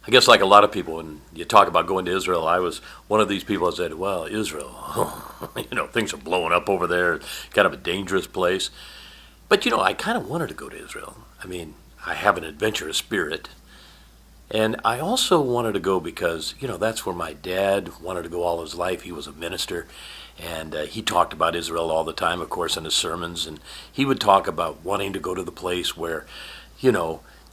I guess like a lot of people, when you talk about going to Israel, I was one of these people that said, well, Israel, things are blowing up over there, kind of a dangerous place. But, I kind of wanted to go to Israel. I mean, I have an adventurous spirit. And I also wanted to go because, that's where my dad wanted to go all his life. He was a minister, and he talked about Israel all the time, of course, in his sermons. And he would talk about wanting to go to the place where,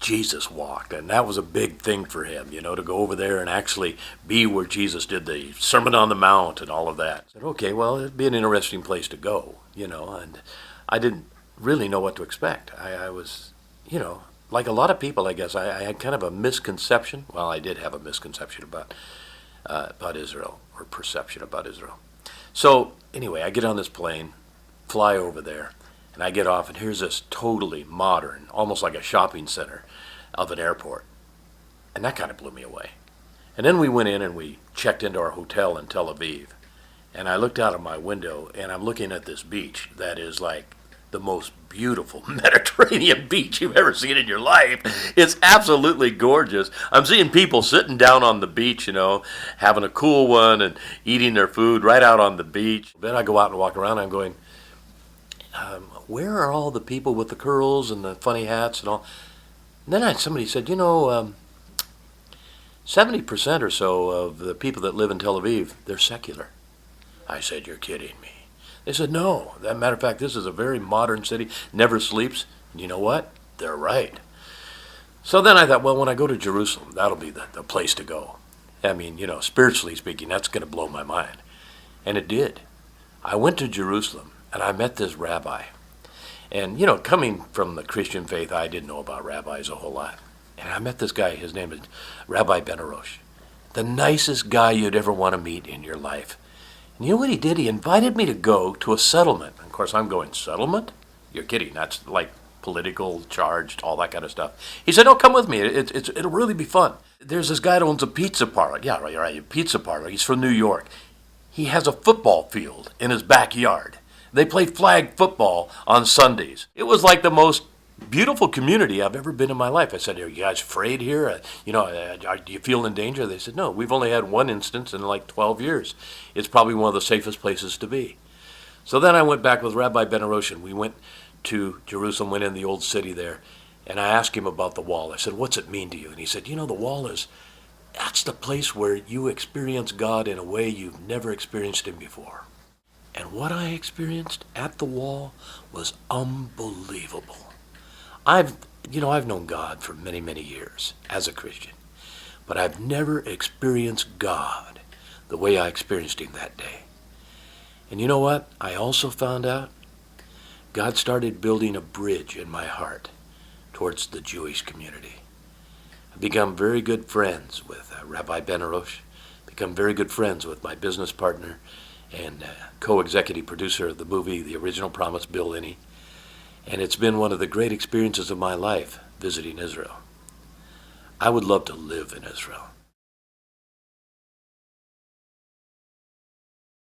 Jesus walked. And that was a big thing for him, to go over there and actually be where Jesus did the Sermon on the Mount and all of that. I said, okay, well, it'd be an interesting place to go, and I didn't really know what to expect. I was, like a lot of people, I guess, I had kind of a misconception. Well, I did have a misconception about Israel, or perception about Israel. So anyway, I get on this plane, fly over there, and I get off, and here's this totally modern, almost like a shopping center of an airport. And that kind of blew me away. And then we went in and we checked into our hotel in Tel Aviv. And I looked out of my window, and I'm looking at this beach that is like the most beautiful Mediterranean beach you've ever seen in your life. It's absolutely gorgeous. I'm seeing people sitting down on the beach, having a cool one and eating their food right out on the beach. Then I go out and walk around, and I'm going, where are all the people with the curls and the funny hats and all? And then somebody said, 70% or so of the people that live in Tel Aviv, they're secular. I said, you're kidding me. They said, no. As a matter of fact, this is a very modern city, never sleeps. And you know what? They're right. So then I thought, well, when I go to Jerusalem, that'll be the place to go. I mean, spiritually speaking, that's going to blow my mind. And it did. I went to Jerusalem, and I met this rabbi. And, coming from the Christian faith, I didn't know about rabbis a whole lot. And I met this guy. His name is Rabbi Ben-Arosh. The nicest guy you'd ever want to meet in your life. And you know what he did? He invited me to go to a settlement. Of course, I'm going, settlement? You're kidding. That's like political, charged, all that kind of stuff. He said, no, come with me. It'll really be fun. There's this guy that owns a pizza parlor. Yeah, right, a pizza parlor. He's from New York. He has a football field in his backyard. They play flag football on Sundays. It was like the most beautiful community I've ever been in my life. I said, are you guys afraid here? Do you feel in danger? They said, no, we've only had one instance in like 12 years. It's probably one of the safest places to be. So then I went back with Rabbi Ben-Arosh, and we went to Jerusalem, went in the old city there, and I asked him about the wall. I said, what's it mean to you? And he said, the wall that's the place where you experience God in a way you've never experienced him before. And what I experienced at the wall was unbelievable. I've known God for many, many years as a Christian, but I've never experienced God the way I experienced him that day. And you know what? I also found out God started building a bridge in my heart towards the Jewish community. I've become very good friends with Rabbi Ben-Arosh, become very good friends with my business partner and co-executive producer of the movie, The Original Promise, Bill Linney. And it's been one of the great experiences of my life visiting Israel. I would love to live in Israel.